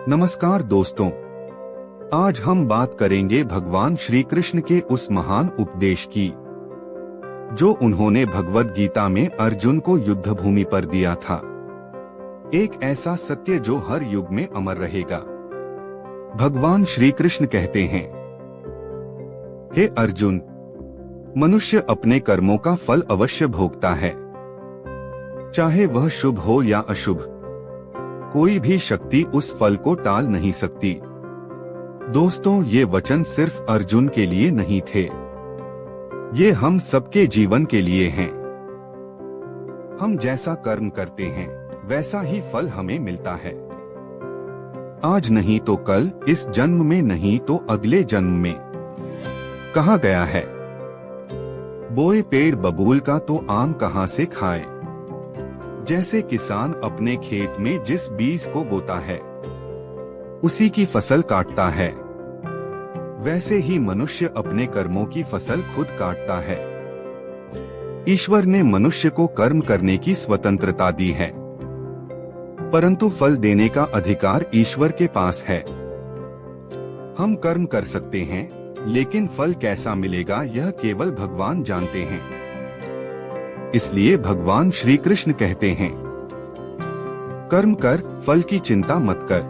नमस्कार दोस्तों, आज हम बात करेंगे भगवान श्री कृष्ण के उस महान उपदेश की जो उन्होंने भगवद गीता में अर्जुन को युद्ध भूमि पर दिया था। एक ऐसा सत्य जो हर युग में अमर रहेगा। भगवान श्री कृष्ण कहते हैं, हे अर्जुन, मनुष्य अपने कर्मों का फल अवश्य भोगता है, चाहे वह शुभ हो या अशुभ। कोई भी शक्ति उस फल को टाल नहीं सकती। दोस्तों, ये वचन सिर्फ अर्जुन के लिए नहीं थे, ये हम सबके जीवन के लिए हैं। हम जैसा कर्म करते हैं वैसा ही फल हमें मिलता है। आज नहीं तो कल, इस जन्म में नहीं तो अगले जन्म में। कहा गया है, बोए पेड़ बबूल का तो आम कहां से खाए। जैसे किसान अपने खेत में जिस बीज को बोता है उसी की फसल काटता है, वैसे ही मनुष्य अपने कर्मों की फसल खुद काटता है। ईश्वर ने मनुष्य को कर्म करने की स्वतंत्रता दी है, परंतु फल देने का अधिकार ईश्वर के पास है। हम कर्म कर सकते हैं, लेकिन फल कैसा मिलेगा यह केवल भगवान जानते हैं। इसलिए भगवान श्री कृष्ण कहते हैं, कर्म कर, फल की चिंता मत कर।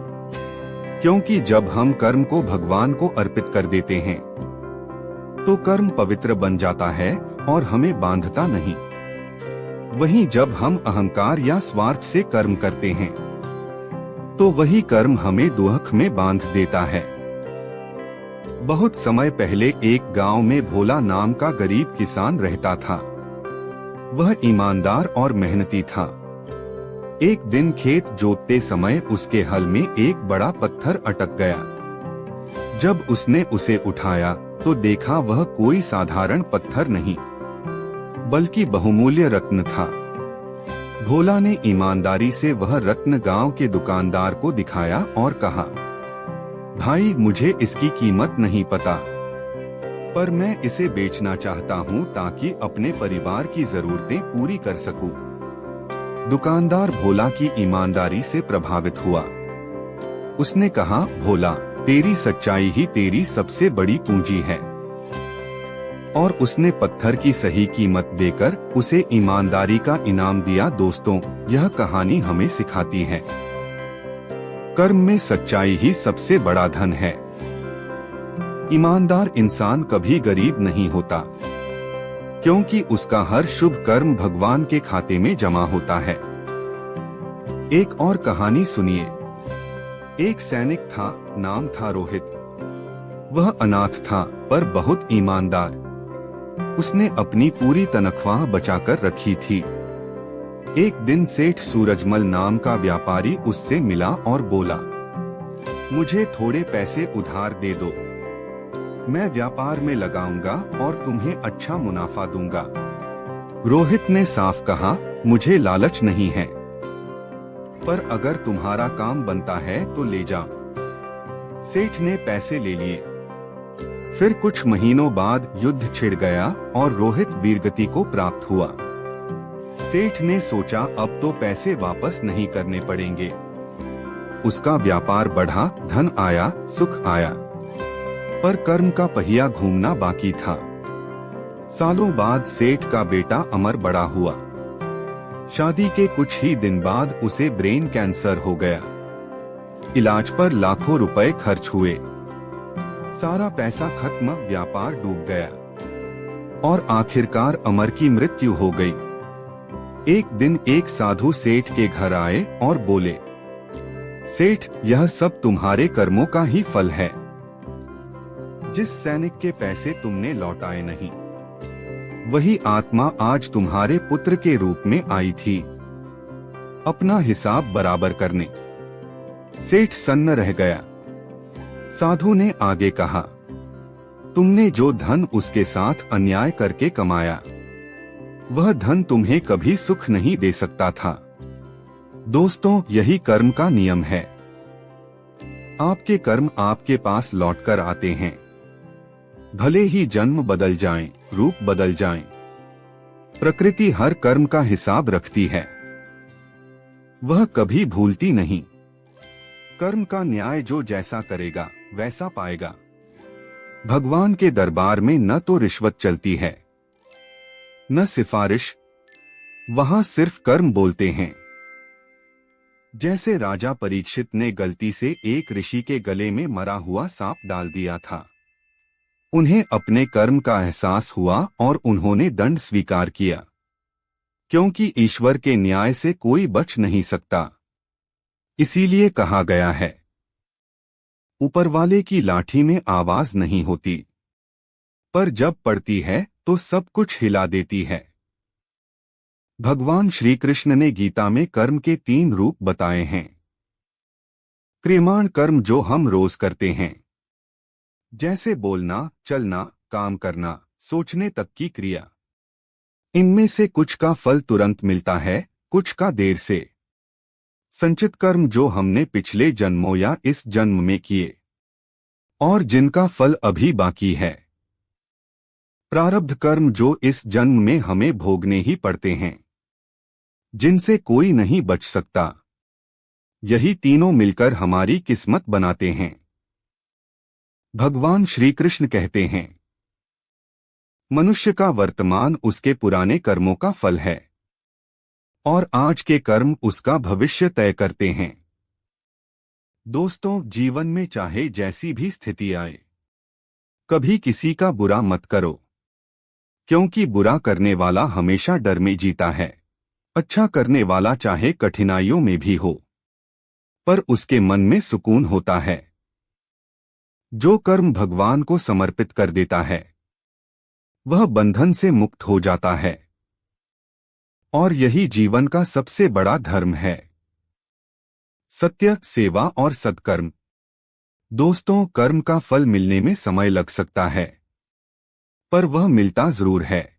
क्योंकि जब हम कर्म को भगवान को अर्पित कर देते हैं तो कर्म पवित्र बन जाता है और हमें बांधता नहीं। वहीं जब हम अहंकार या स्वार्थ से कर्म करते हैं तो वही कर्म हमें दुख में बांध देता है। बहुत समय पहले एक गांव में भोला नाम का गरीब किसान रहता था। वह ईमानदार और मेहनती था। एक दिन खेत जोतते समय उसके हल में एक बड़ा पत्थर अटक गया। जब उसने उसे उठाया तो देखा वह कोई साधारण पत्थर नहीं, बल्कि बहुमूल्य रत्न था। भोला ने ईमानदारी से वह रत्न गांव के दुकानदार को दिखाया और कहा, भाई, मुझे इसकी कीमत नहीं पता, पर मैं इसे बेचना चाहता हूँ ताकि अपने परिवार की जरूरतें पूरी कर सकूं। दुकानदार भोला की ईमानदारी से प्रभावित हुआ। उसने कहा, भोला, तेरी सच्चाई ही तेरी सबसे बड़ी पूंजी है। और उसने पत्थर की सही कीमत देकर उसे ईमानदारी का इनाम दिया। दोस्तों, यह कहानी हमें सिखाती है, कर्म में सच्चाई ही सबसे बड़ा धन है। ईमानदार इंसान कभी गरीब नहीं होता, क्योंकि उसका हर शुभ कर्म भगवान के खाते में जमा होता है। एक और कहानी सुनिए। एक सैनिक था, नाम था रोहित। वह अनाथ था पर बहुत ईमानदार। उसने अपनी पूरी तनख्वाह बचाकर रखी थी। एक दिन सेठ सूरजमल नाम का व्यापारी उससे मिला और बोला, मुझे थोड़े पैसे उधार दे दो, मैं व्यापार में लगाऊंगा और तुम्हें अच्छा मुनाफा दूंगा। रोहित ने साफ कहा, मुझे लालच नहीं है, पर अगर तुम्हारा काम बनता है तो ले जाओ। सेठ ने पैसे ले लिए। फिर कुछ महीनों बाद युद्ध छिड़ गया और रोहित वीरगति को प्राप्त हुआ। सेठ ने सोचा, अब तो पैसे वापस नहीं करने पड़ेंगे। उसका व्यापार बढ़ा, धन आया, सुख आया, पर कर्म का पहिया घूमना बाकी था। सालों बाद सेठ का बेटा अमर बड़ा हुआ। शादी के कुछ ही दिन बाद उसे ब्रेन कैंसर हो गया। इलाज पर लाखों रुपए खर्च हुए। सारा पैसा खत्म, व्यापार डूब गया और आखिरकार अमर की मृत्यु हो गई। एक दिन एक साधु सेठ के घर आए और बोले, सेठ, यह सब तुम्हारे कर्मों का ही फल है। जिस सैनिक के पैसे तुमने लौटाए नहीं, वही आत्मा आज तुम्हारे पुत्र के रूप में आई थी, अपना हिसाब बराबर करने। सेठ सन्न रह गया। साधु ने आगे कहा, तुमने जो धन उसके साथ अन्याय करके कमाया, वह धन तुम्हें कभी सुख नहीं दे सकता था। दोस्तों, यही कर्म का नियम है। आपके कर्म आपके पास लौटकर आते हैं। भले ही जन्म बदल जाएं, रूप बदल जाएं, प्रकृति हर कर्म का हिसाब रखती है। वह कभी भूलती नहीं। कर्म का न्याय जो जैसा करेगा वैसा पाएगा। भगवान के दरबार में न तो रिश्वत चलती है न सिफारिश, वहां सिर्फ कर्म बोलते हैं। जैसे राजा परीक्षित ने गलती से एक ऋषि के गले में मरा हुआ सांप डाल दिया था। उन्हें अपने कर्म का एहसास हुआ और उन्होंने दंड स्वीकार किया, क्योंकि ईश्वर के न्याय से कोई बच नहीं सकता। इसीलिए कहा गया है, ऊपर वाले की लाठी में आवाज नहीं होती, पर जब पड़ती है तो सब कुछ हिला देती है। भगवान श्री कृष्ण ने गीता में कर्म के 3 रूप बताए हैं। क्रियमाण कर्म जो हम रोज करते हैं, जैसे बोलना, चलना, काम करना, सोचने तक की क्रिया। इनमें से कुछ का फल तुरंत मिलता है, कुछ का देर से। संचित कर्म जो हमने पिछले जन्मों या इस जन्म में किए और जिनका फल अभी बाकी है। प्रारब्ध कर्म जो इस जन्म में हमें भोगने ही पड़ते हैं, जिनसे कोई नहीं बच सकता। यही तीनों मिलकर हमारी किस्मत बनाते हैं। भगवान श्री कृष्ण कहते हैं, मनुष्य का वर्तमान उसके पुराने कर्मों का फल है और आज के कर्म उसका भविष्य तय करते हैं। दोस्तों, जीवन में चाहे जैसी भी स्थिति आए, कभी किसी का बुरा मत करो, क्योंकि बुरा करने वाला हमेशा डर में जीता है। अच्छा करने वाला चाहे कठिनाइयों में भी हो, पर उसके मन में सुकून होता है। जो कर्म भगवान को समर्पित कर देता है, वह बंधन से मुक्त हो जाता है। और यही जीवन का सबसे बड़ा धर्म है, सत्य, सेवा और सत्कर्म। दोस्तों, कर्म का फल मिलने में समय लग सकता है, पर वह मिलता जरूर है।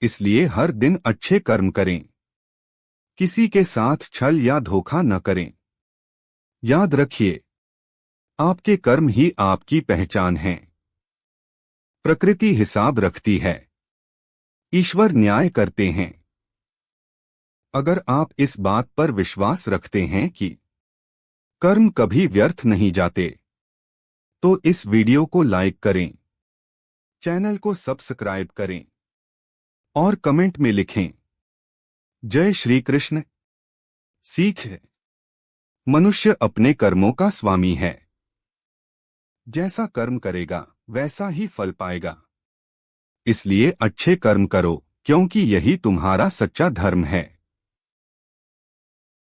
इसलिए हर दिन अच्छे कर्म करें, किसी के साथ छल या धोखा न करें। याद रखिए, आपके कर्म ही आपकी पहचान है। प्रकृति हिसाब रखती है, ईश्वर न्याय करते हैं। अगर आप इस बात पर विश्वास रखते हैं कि कर्म कभी व्यर्थ नहीं जाते, तो इस वीडियो को लाइक करें, चैनल को सब्सक्राइब करें और कमेंट में लिखें, जय श्री कृष्ण। सीख है, मनुष्य अपने कर्मों का स्वामी है। जैसा कर्म करेगा वैसा ही फल पाएगा। इसलिए अच्छे कर्म करो, क्योंकि यही तुम्हारा सच्चा धर्म है।